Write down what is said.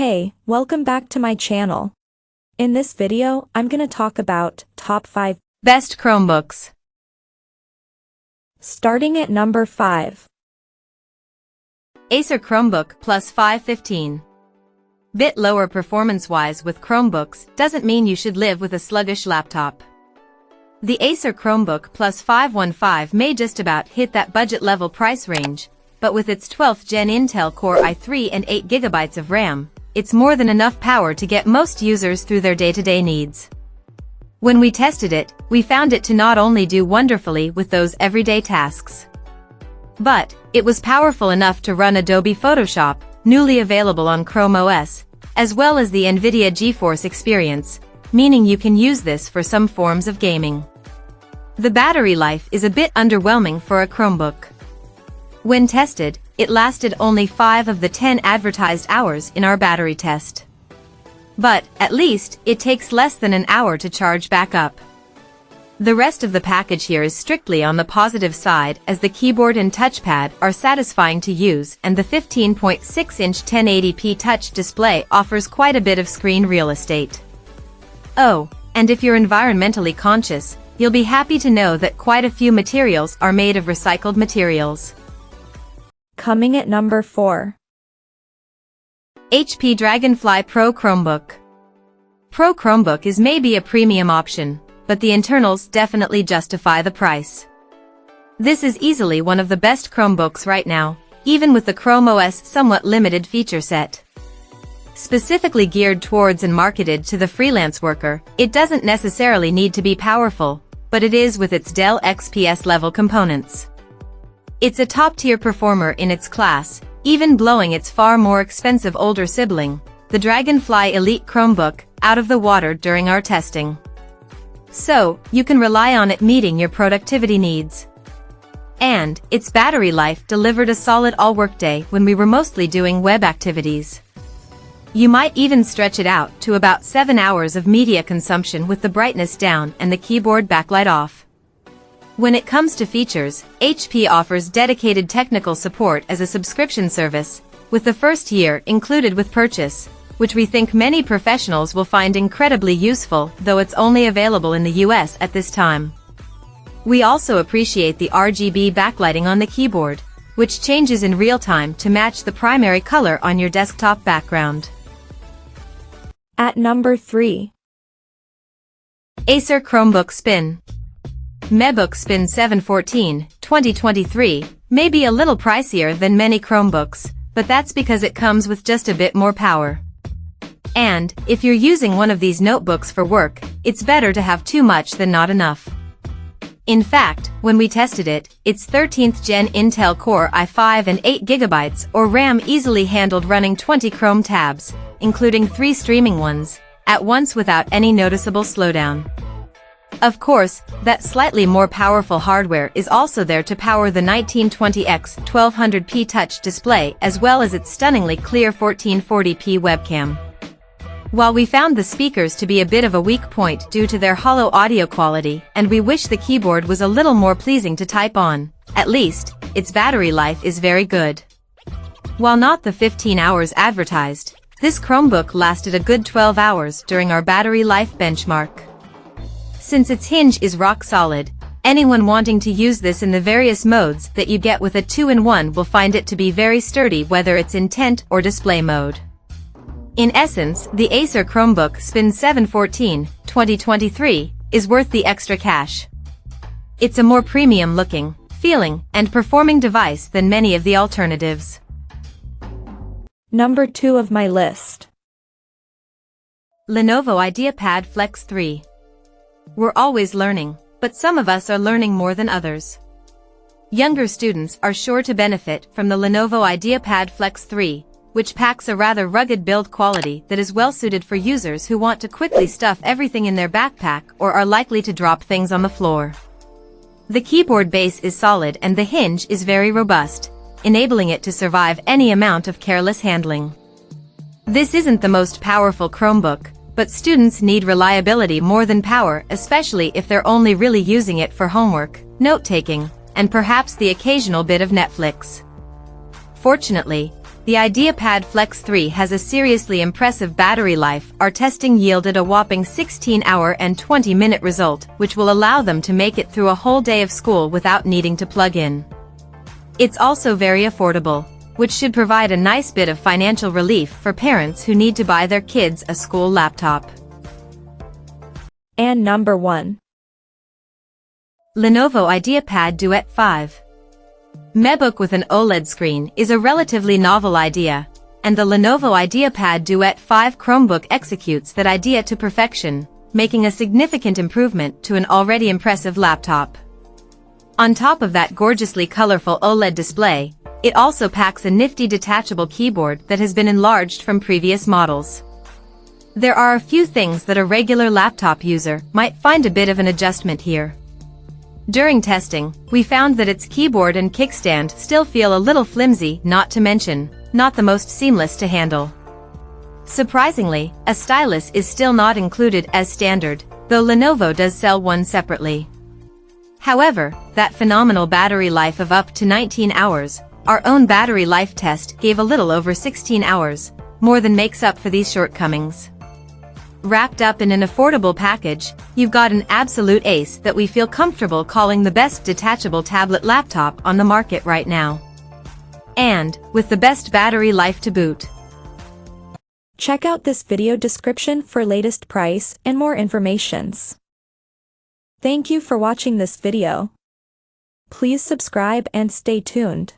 Hey, welcome back to my channel. In this video, I'm gonna talk about top 5 best Chromebooks. Starting at number 5. Acer Chromebook Plus 515. Bit lower performance-wise with Chromebooks doesn't mean you should live with a sluggish laptop. The Acer Chromebook Plus 515 may just about hit that budget-level price range, but with its 12th Gen Intel Core i3 and 8GB of RAM, it's more than enough power to get most users through their day-to-day needs. When we tested it, we found it to not only do wonderfully with those everyday tasks, but it was powerful enough to run Adobe Photoshop, newly available on Chrome OS, as well as the NVIDIA GeForce experience, meaning you can use this for some forms of gaming. The battery life is a bit underwhelming for a Chromebook. When tested, it lasted only 5 of the 10 advertised hours in our battery test. But, at least, it takes less than an hour to charge back up. The rest of the package here is strictly on the positive side, as the keyboard and touchpad are satisfying to use and the 15.6-inch 1080p touch display offers quite a bit of screen real estate. Oh, and if you're environmentally conscious, you'll be happy to know that quite a few materials are made of recycled materials. Coming at number 4. HP Dragonfly Pro Chromebook. Pro Chromebook is maybe a premium option, but the internals definitely justify the price. This is easily one of the best Chromebooks right now, even with the Chrome OS somewhat limited feature set. Specifically geared towards and marketed to the freelance worker, it doesn't necessarily need to be powerful, but it is with its Dell XPS level components. It's a top-tier performer in its class, even blowing its far more expensive older sibling, the Dragonfly Elite Chromebook, out of the water during our testing. So, you can rely on it meeting your productivity needs. And, its battery life delivered a solid all-workday when we were mostly doing web activities. You might even stretch it out to about 7 hours of media consumption with the brightness down and the keyboard backlight off. When it comes to features, HP offers dedicated technical support as a subscription service, with the first year included with purchase, which we think many professionals will find incredibly useful, though it's only available in the US at this time. We also appreciate the RGB backlighting on the keyboard, which changes in real time to match the primary color on your desktop background. At number 3. Acer Chromebook Spin. MacBook Spin 714, 2023, may be a little pricier than many Chromebooks, but that's because it comes with just a bit more power. And, if you're using one of these notebooks for work, it's better to have too much than not enough. In fact, when we tested it, its 13th Gen Intel Core i5 and 8GB or RAM easily handled running 20 Chrome tabs, including 3 streaming ones, at once without any noticeable slowdown. Of course, that slightly more powerful hardware is also there to power the 1920x 1200p touch display as well as its stunningly clear 1440p webcam. While we found the speakers to be a bit of a weak point due to their hollow audio quality and we wish the keyboard was a little more pleasing to type on, at least, its battery life is very good. While not the 15 hours advertised, this Chromebook lasted a good 12 hours during our battery life benchmark. Since its hinge is rock solid, anyone wanting to use this in the various modes that you get with a 2-in-1 will find it to be very sturdy whether it's in tent or display mode. In essence, the Acer Chromebook Spin 714, 2023, is worth the extra cash. It's a more premium looking, feeling, and performing device than many of the alternatives. Number 2 of my list. Lenovo IdeaPad Flex 3. We're always learning, but some of us are learning more than others. Younger students are sure to benefit from the Lenovo IdeaPad Flex 3, which packs a rather rugged build quality that is well suited for users who want to quickly stuff everything in their backpack or are likely to drop things on the floor. The keyboard base is solid and the hinge is very robust, enabling it to survive any amount of careless handling. This isn't the most powerful Chromebook, but students need reliability more than power, especially if they're only really using it for homework, note-taking, and perhaps the occasional bit of Netflix. Fortunately, The IdeaPad Flex 3 has a seriously impressive battery life. Our testing yielded a whopping 16-hour and 20-minute result, which will allow them to make it through a whole day of school without needing to plug in. It's also very affordable, which should provide a nice bit of financial relief for parents who need to buy their kids a school laptop. And number 1. Lenovo IdeaPad Duet 5. MacBook with an OLED screen is a relatively novel idea, and the Lenovo IdeaPad Duet 5 Chromebook executes that idea to perfection, making a significant improvement to an already impressive laptop. On top of that gorgeously colorful OLED display, it also packs a nifty detachable keyboard that has been enlarged from previous models. There are a few things that a regular laptop user might find a bit of an adjustment here. During testing, we found that its keyboard and kickstand still feel a little flimsy, not to mention, not the most seamless to handle. Surprisingly, a stylus is still not included as standard, though Lenovo does sell one separately. However, that phenomenal battery life of up to 19 hours, our own battery life test gave a little over 16 hours, more than makes up for these shortcomings. Wrapped up in an affordable package, you've got an absolute ace that we feel comfortable calling the best detachable tablet laptop on the market right now. And, with the best battery life to boot. Check out this video description for latest price and more informations. Thank you for watching this video. Please subscribe and stay tuned.